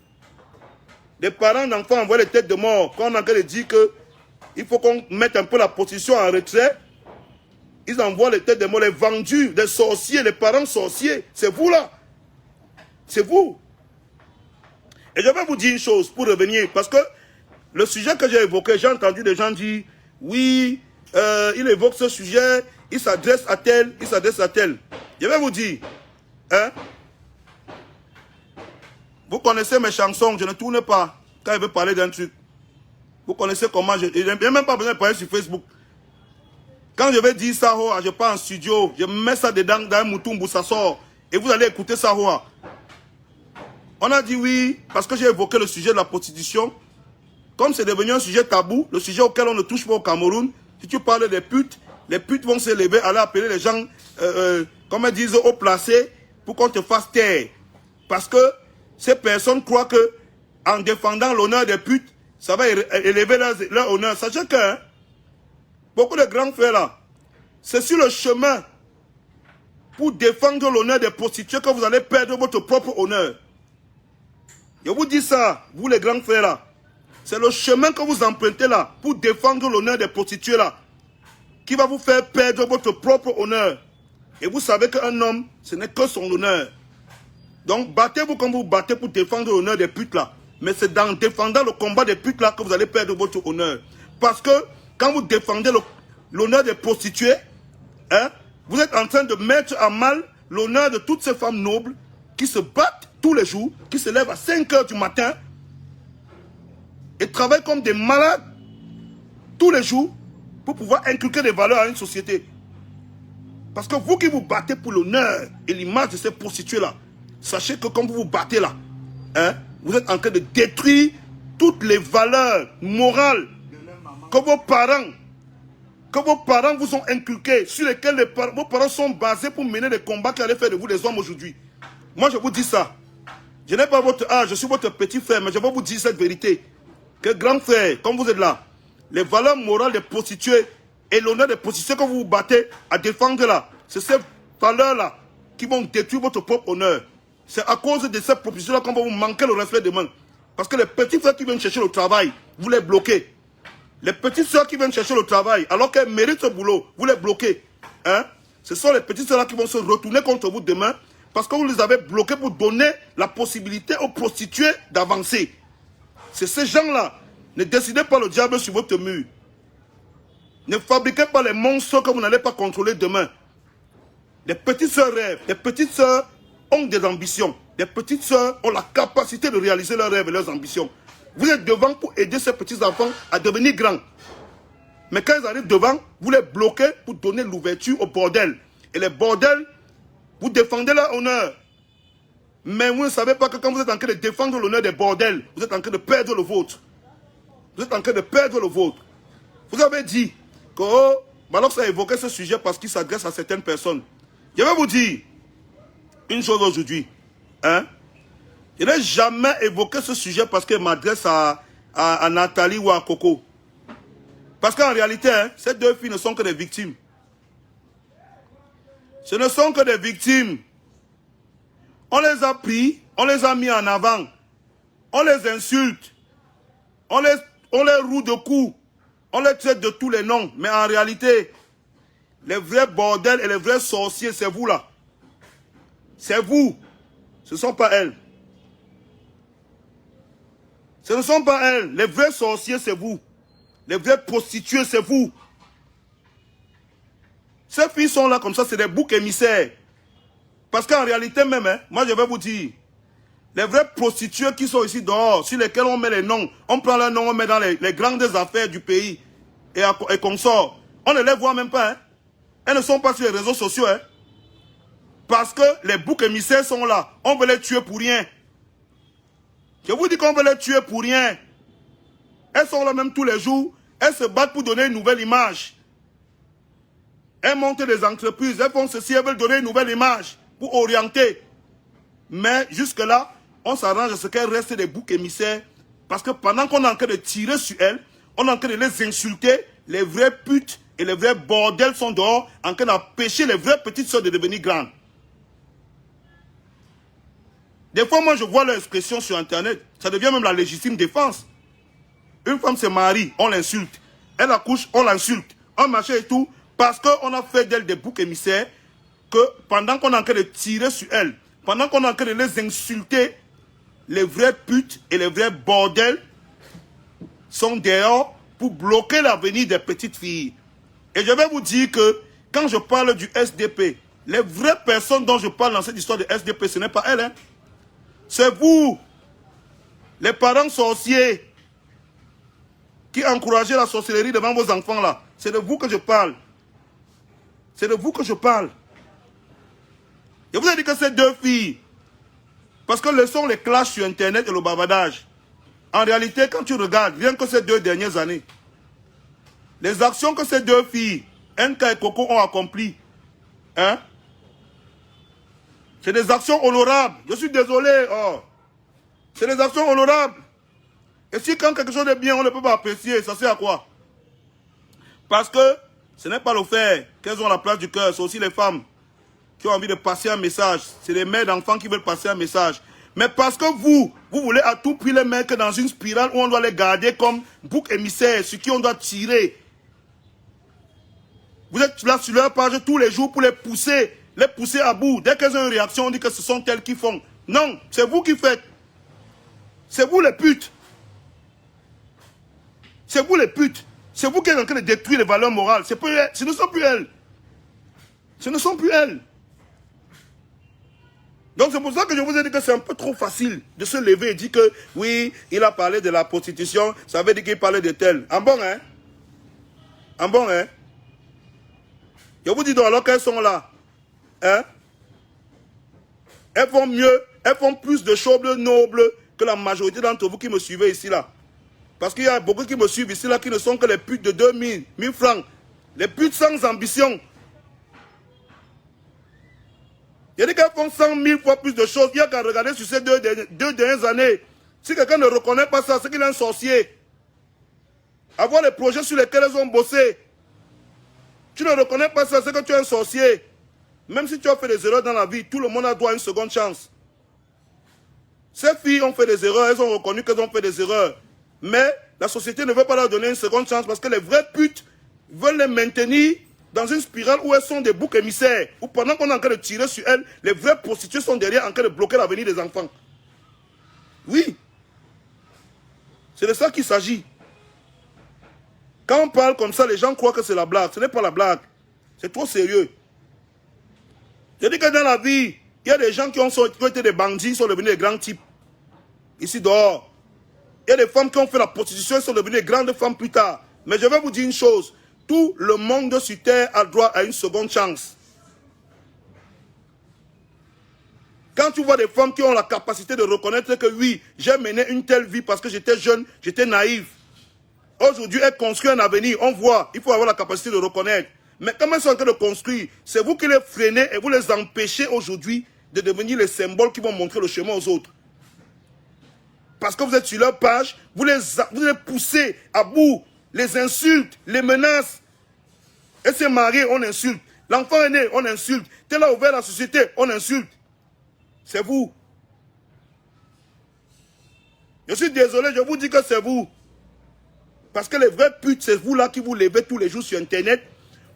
Les parents d'enfants envoient les têtes de mort. Quand on a qu'à dire qu'il faut qu'on mette un peu la position en retrait, ils envoient les têtes de mort, les vendus, les sorciers, les parents sorciers. C'est vous là. C'est vous. Et je vais vous dire une chose pour revenir. Parce que le sujet que j'ai évoqué, j'ai entendu des gens dire, oui, il évoque ce sujet, il s'adresse à tel, il s'adresse à tel. Je vais vous dire, hein, vous connaissez mes chansons, je ne tourne pas quand je veux parler d'un truc. Vous connaissez comment je n'ai même pas besoin de parler sur Facebook. Quand je vais dire ça, je pars en studio, je mets ça dedans dans un moutoumbo, ça sort. Et vous allez écouter ça. On a dit oui, parce que j'ai évoqué le sujet de la prostitution. Comme c'est devenu un sujet tabou, le sujet auquel on ne touche pas au Cameroun, si tu parles des putes, les putes vont s'élever, aller appeler les gens, comme ils disent, haut placés, pour qu'on te fasse taire. Parce que ces personnes croient que en défendant l'honneur des putes, ça va élever leur honneur. Sachez que hein, beaucoup de grands frères là, c'est sur le chemin pour défendre l'honneur des prostituées que vous allez perdre votre propre honneur. Je vous dis ça, vous les grands frères là. C'est le chemin que vous empruntez là pour défendre l'honneur des prostituées là qui va vous faire perdre votre propre honneur. Et vous savez qu'un homme, ce n'est que son honneur. Donc battez-vous comme vous battez pour défendre l'honneur des putes là. Mais c'est dans défendant le combat des putes là que vous allez perdre votre honneur. Parce que quand vous défendez l'honneur des prostituées, hein, vous êtes en train de mettre à mal l'honneur de toutes ces femmes nobles qui se battent tous les jours, qui se lèvent à 5 h du matin et travaillent comme des malades tous les jours pour pouvoir inculquer des valeurs à une société. Parce que vous qui vous battez pour l'honneur et l'image de ces prostituées-là, sachez que quand vous vous battez là, hein, vous êtes en train de détruire toutes les valeurs morales que vos parents vous ont inculquées, sur lesquelles vos parents sont basés pour mener les combats qui allaient faire de vous des hommes aujourd'hui. Moi, je vous dis ça. Je n'ai pas votre âge, je suis votre petit frère, mais je vais vous dire cette vérité. Que grand frère, comme vous êtes là, les valeurs morales des prostituées et l'honneur des prostituées que vous vous battez à défendre là, c'est ces valeurs-là qui vont détruire votre propre honneur. C'est à cause de ces propositions-là qu'on va vous manquer le respect demain. Parce que les petits frères qui viennent chercher le travail, vous les bloquez. Les petites soeurs qui viennent chercher le travail, alors qu'elles méritent ce boulot, vous les bloquez. Hein? Ce sont les petites soeurs-là qui vont se retourner contre vous demain parce que vous les avez bloqués pour donner la possibilité aux prostituées d'avancer. C'est ces gens-là. Ne décidez pas le diable sur votre mur. Ne fabriquez pas les monstres que vous n'allez pas contrôler demain. Les petites sœurs rêvent. Les petites sœurs ont des ambitions. Les petites sœurs ont la capacité de réaliser leurs rêves et leurs ambitions. Vous êtes devant pour aider ces petits enfants à devenir grands. Mais quand ils arrivent devant, vous les bloquez pour donner l'ouverture au bordel. Et les bordels, vous défendez leur honneur. Mais vous ne savez pas que quand vous êtes en train de défendre l'honneur des bordels, vous êtes en train de perdre le vôtre. Vous êtes en train de perdre le vôtre. Vous avez dit que Malox a évoqué ce sujet parce qu'il s'adresse à certaines personnes. Je vais vous dire une chose aujourd'hui. Hein? Je n'ai jamais évoqué ce sujet parce qu'il m'adresse à Nathalie ou à Coco. Parce qu'en réalité, hein, ces deux filles ne sont que des victimes. Ce ne sont que des victimes. On les a pris, on les a mis en avant. On les insulte. On les roue de coups. On les traite de tous les noms. Mais en réalité, les vrais bordels et les vrais sorciers, c'est vous là. C'est vous. Ce ne sont pas elles. Ce ne sont pas elles. Les vrais sorciers, c'est vous. Les vrais prostituées, c'est vous. Ces filles sont là comme ça, c'est des boucs émissaires. Parce qu'en réalité même, hein, moi je vais vous dire, les vrais prostituées qui sont ici dehors, sur lesquels on met les noms, on prend leurs noms, on met dans les grandes affaires du pays et consorts. On ne les voit même pas. Hein. Elles ne sont pas sur les réseaux sociaux. Hein. Parce que les boucs émissaires sont là. On veut les tuer pour rien. Je vous dis qu'on veut les tuer pour rien. Elles sont là même tous les jours. Elles se battent pour donner une nouvelle image. Elles montent des entreprises. Elles font ceci. Elles veulent donner une nouvelle image pour orienter. Mais jusque-là, on s'arrange à ce qu'elles restent des boucs émissaires. Parce que pendant qu'on est en train de tirer sur elles, on est en train de les insulter. Les vraies putes et les vrais bordels sont dehors en train d'empêcher les vraies petites soeurs de devenir grandes. Des fois, moi, je vois leur expression sur Internet. Ça devient même la légitime défense. Une femme se marie, on l'insulte. Elle accouche, on l'insulte. On machin et tout. Parce qu'on a fait d'elle des boucs émissaires. Que pendant qu'on est en train de tirer sur elle, pendant qu'on est en train de les insulter, les vrais putes et les vrais bordels sont dehors pour bloquer l'avenir des petites filles. Et je vais vous dire que quand je parle du SDP, les vraies personnes dont je parle dans cette histoire de SDP, ce n'est pas elles. Hein. C'est vous, les parents sorciers, qui encouragez la sorcellerie devant vos enfants là. C'est de vous que je parle. C'est de vous que je parle. Je vous ai dit que ces deux filles, parce que ce sont les clashs sur Internet et le bavardage. En réalité, quand tu regardes, rien que ces 2 dernières années, les actions que ces deux filles, Nka et Coco, ont accomplies, hein, c'est des actions honorables. Je suis désolé. Oh. C'est des actions honorables. Et si quand quelque chose est bien, on ne peut pas apprécier, ça sert à quoi? Parce que ce n'est pas le fait qu'elles ont la place du cœur, c'est aussi les femmes qui ont envie de passer un message. C'est les mères d'enfants qui veulent passer un message. Mais parce que vous voulez à tout prix les mettre dans une spirale où on doit les garder comme boucs émissaires, sur qui on doit tirer. Vous êtes là sur leur page tous les jours pour les pousser à bout. Dès qu'elles ont une réaction, on dit que ce sont elles qui font. Non, c'est vous qui faites. C'est vous les putes. C'est vous les putes. C'est vous qui êtes en train de détruire les valeurs morales. Ce ne sont plus elles. Ce ne sont plus elles. Donc c'est pour ça que je vous ai dit que c'est un peu trop facile de se lever et dire que oui, il a parlé de la prostitution, ça veut dire qu'il parlait de tel. En bon, hein? En bon, hein? Je vous dis donc alors qu'elles sont là. Hein? Elles font mieux, elles font plus de choses nobles que la majorité d'entre vous qui me suivez ici là. Parce qu'il y a beaucoup qui me suivent ici là qui ne sont que les putes de 2000, 1000 francs. Les putes sans ambition. Il y a des gars qui font 100 000 fois plus de choses. Il y a qu'à regarder sur ces deux dernières années. Si quelqu'un ne reconnaît pas ça, c'est qu'il est un sorcier. Avoir les projets sur lesquels elles ont bossé. Tu ne reconnais pas ça, c'est que tu es un sorcier. Même si tu as fait des erreurs dans la vie, tout le monde a droit à une seconde chance. Ces filles ont fait des erreurs, elles ont reconnu qu'elles ont fait des erreurs. Mais la société ne veut pas leur donner une seconde chance parce que les vraies putes veulent les maintenir dans une spirale où elles sont des boucs émissaires. Où pendant qu'on est en train de tirer sur elles, les vraies prostituées sont derrière en train de bloquer l'avenir des enfants. Oui. C'est de ça qu'il s'agit. Quand on parle comme ça, les gens croient que c'est la blague. Ce n'est pas la blague. C'est trop sérieux. Je dis que dans la vie, il y a des gens qui ont été des bandits, sont devenus des grands types. Ici dehors. Il y a des femmes qui ont fait la prostitution, sont devenues des grandes femmes plus tard. Mais je vais vous dire une chose. Tout le monde sur terre a droit à une seconde chance. Quand tu vois des femmes qui ont la capacité de reconnaître que oui, j'ai mené une telle vie parce que j'étais jeune, j'étais naïf. Aujourd'hui, elles construisent un avenir. On voit, il faut avoir la capacité de reconnaître. Mais comme elles sont en train de construire, c'est vous qui les freinez et vous les empêchez aujourd'hui de devenir les symboles qui vont montrer le chemin aux autres. Parce que vous êtes sur leur page, vous les poussez à bout, les insultes, les menaces. Elle s'est mariée, on insulte. L'enfant est né, on insulte. Tel a ouvert la société, on insulte. C'est vous. Je suis désolé, je vous dis que c'est vous. Parce que les vrais putes, c'est vous là qui vous levez tous les jours sur Internet.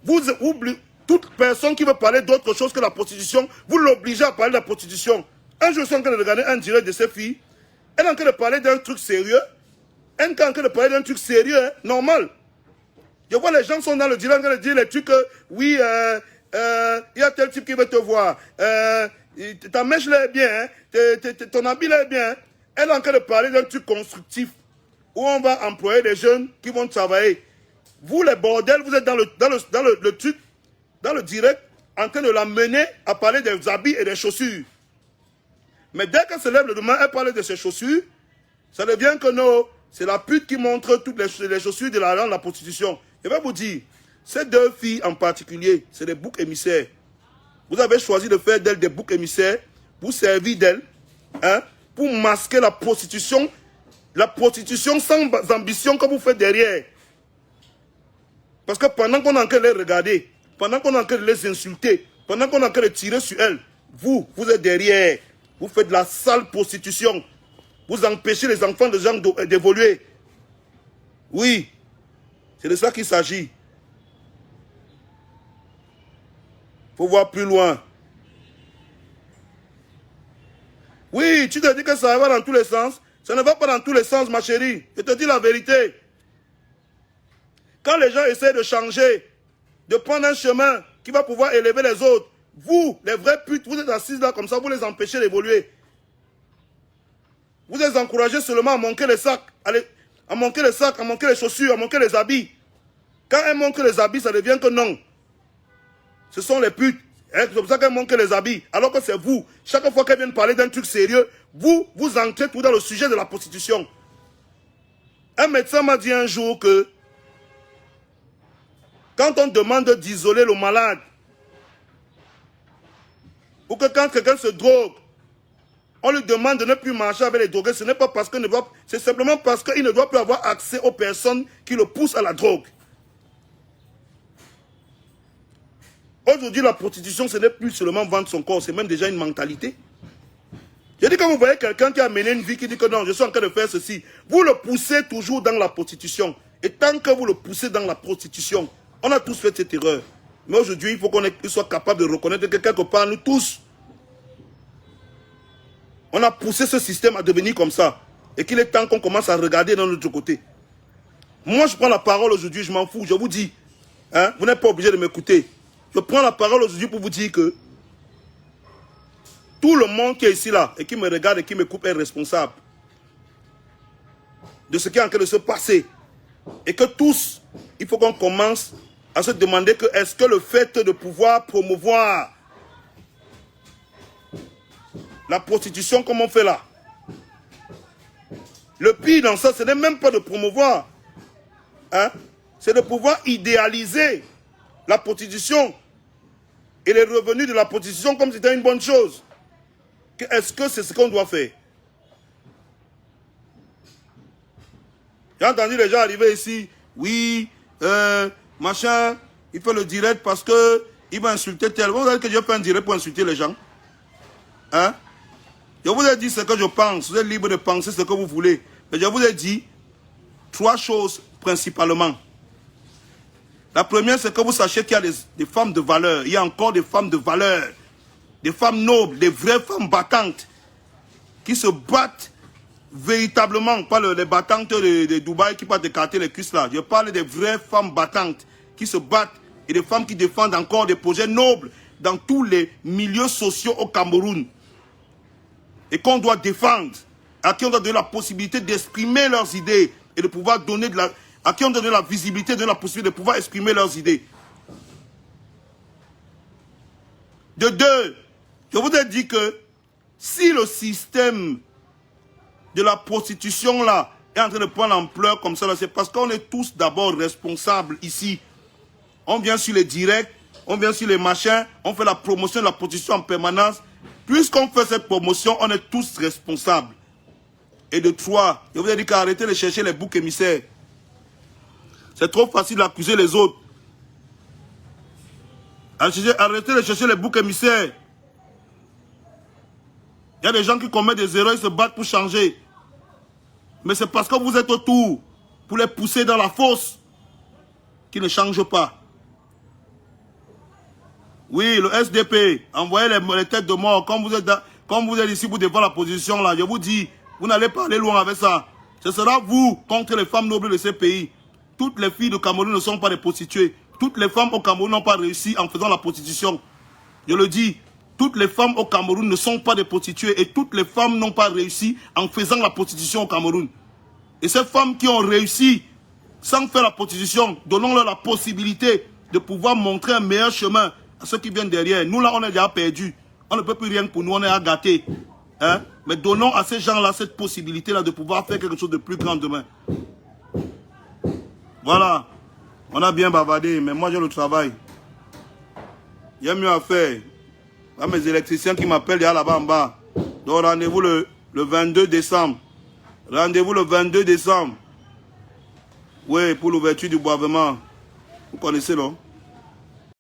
Vous oubliez, toute personne qui veut parler d'autre chose que la prostitution, vous l'obligez à parler de la prostitution. Un jour, je suis en train de regarder un direct de ces filles. Elle est en train de parler d'un truc sérieux. Elle est en train de parler d'un truc sérieux, hein, normal. Je vois les gens sont dans le direct en train de dire les trucs que, oui, il y a tel type qui veut te voir. Ta mèche là est bien, hein, ton habit là est bien. Hein. Elle est en train de parler d'un truc constructif où on va employer des jeunes qui vont travailler. Vous, les bordels, vous êtes dans le truc, dans le direct, en train de la mener à parler des habits et des chaussures. Mais dès qu'elle se lève le demain, elle parle de ses chaussures, ça devient que non, c'est la pute qui montre toutes les chaussures de la prostitution. Je vais vous dire, ces deux filles en particulier, c'est des boucs émissaires. Vous avez choisi de faire d'elles des boucs émissaires pour servir d'elles, hein, pour masquer la prostitution sans ambition que vous faites derrière. Parce que pendant qu'on est en train de les regarder, pendant qu'on est en train de les insulter, pendant qu'on est en train de tirer sur elles, vous êtes derrière. Vous faites de la sale prostitution. Vous empêchez les enfants de gens d'évoluer. Oui, c'est de ça qu'il s'agit. Il faut voir plus loin. Oui, tu te dis que ça va dans tous les sens. Ça ne va pas dans tous les sens, ma chérie. Je te dis la vérité. Quand les gens essaient de changer, de prendre un chemin qui va pouvoir élever les autres, vous, les vrais putes, vous êtes assis là comme ça, vous les empêchez d'évoluer. Vous les encouragez seulement à manquer les sacs, à manquer les sacs, à manquer les chaussures, à manquer les habits. Quand elles manquent les habits, ça devient que non. Ce sont les putes. C'est pour ça qu'elles manquent les habits. Alors que c'est vous. Chaque fois qu'elles viennent parler d'un truc sérieux, vous entrez tout dans le sujet de la prostitution. Un médecin m'a dit un jour que quand on demande d'isoler le malade, ou que quand quelqu'un se drogue, on lui demande de ne plus marcher avec les drogués, ce n'est pas parce qu'il ne doit, c'est simplement parce qu'il ne doit plus avoir accès aux personnes qui le poussent à la drogue. Aujourd'hui, la prostitution, ce n'est plus seulement vendre son corps, c'est même déjà une mentalité. Je dis, quand vous voyez quelqu'un qui a mené une vie qui dit que non, je suis en train de faire ceci, vous le poussez toujours dans la prostitution. Et tant que vous le poussez dans la prostitution, on a tous fait cette erreur. Mais aujourd'hui, il faut qu'on soit capable de reconnaître que quelque part, nous tous, on a poussé ce système à devenir comme ça. Et qu'il est temps qu'on commence à regarder d'un autre côté. Moi, je prends la parole aujourd'hui, je m'en fous, je vous dis. Hein, vous n'êtes pas obligé de m'écouter. Je prends la parole aujourd'hui pour vous dire que tout le monde qui est ici là et qui me regarde et qui me coupe est responsable de ce qui est en train de se passer. Et que tous, il faut qu'on commence à se demander que est-ce que le fait de pouvoir promouvoir la prostitution comme on fait là, le pire dans ça, ce n'est même pas de promouvoir, hein, c'est de pouvoir idéaliser la prostitution et les revenus de la prostitution comme si c'était une bonne chose. Est-ce que c'est ce qu'on doit faire? J'ai entendu les gens arriver ici, oui, machin, il fait le direct parce que il va insulter tel. Vous avez dit que je fais un direct pour insulter les gens? Hein? Je vous ai dit ce que je pense, vous êtes libre de penser ce que vous voulez. Mais je vous ai dit 3 choses principalement. La première, c'est que vous sachiez qu'il y a des femmes de valeur. Il y a encore des femmes de valeur. Des femmes nobles, des vraies femmes battantes qui se battent véritablement, pas les battantes de Dubaï qui partent écarter les cuisses là. Je parle des vraies femmes battantes qui se battent et des femmes qui défendent encore des projets nobles dans tous les milieux sociaux au Cameroun. Et qu'on doit défendre, à qui on doit donner la possibilité d'exprimer leurs idées et de pouvoir donner à qui on donne la visibilité, donner la possibilité de pouvoir exprimer leurs idées. De deux, je vous ai dit que si le système de la prostitution là est en train de prendre l'ampleur comme ça, c'est parce qu'on est tous d'abord responsables ici. On vient sur les directs, on vient sur les machins, on fait la promotion de la prostitution en permanence. Puisqu'on fait cette promotion, on est tous responsables. Et de 3, je vous ai dit qu'arrêtez de chercher les boucs émissaires. C'est trop facile d'accuser les autres. Arrêtez de chercher les boucs émissaires. Il y a des gens qui commettent des erreurs, ils se battent pour changer. Mais c'est parce que vous êtes autour pour les pousser dans la fosse qu'ils ne changent pas. Oui, le SDP, envoyez les têtes de mort. Comme vous êtes ici pour défendre la position, là, je vous dis, vous n'allez pas aller loin avec ça. Ce sera vous contre les femmes nobles de ces pays. Toutes les filles de Cameroun ne sont pas des prostituées. Toutes les femmes au Cameroun n'ont pas réussi en faisant la prostitution. Je le dis, toutes les femmes au Cameroun ne sont pas des prostituées et toutes les femmes n'ont pas réussi en faisant la prostitution au Cameroun. Et ces femmes qui ont réussi sans faire la prostitution, donnons-leur la possibilité de pouvoir montrer un meilleur chemin à ceux qui viennent derrière. Nous là, on est déjà perdus. On ne peut plus rien pour nous, on est à gâter. Hein? Mais donnons à ces gens-là cette possibilité-là de pouvoir faire quelque chose de plus grand demain. Voilà. On a bien bavardé, mais moi j'ai le travail. Il y a mieux à faire. Il y a mes électriciens qui m'appellent là-bas en bas. Donc rendez-vous le 22 décembre. Rendez-vous le 22 décembre. Oui, pour l'ouverture du boisement. Vous connaissez, non?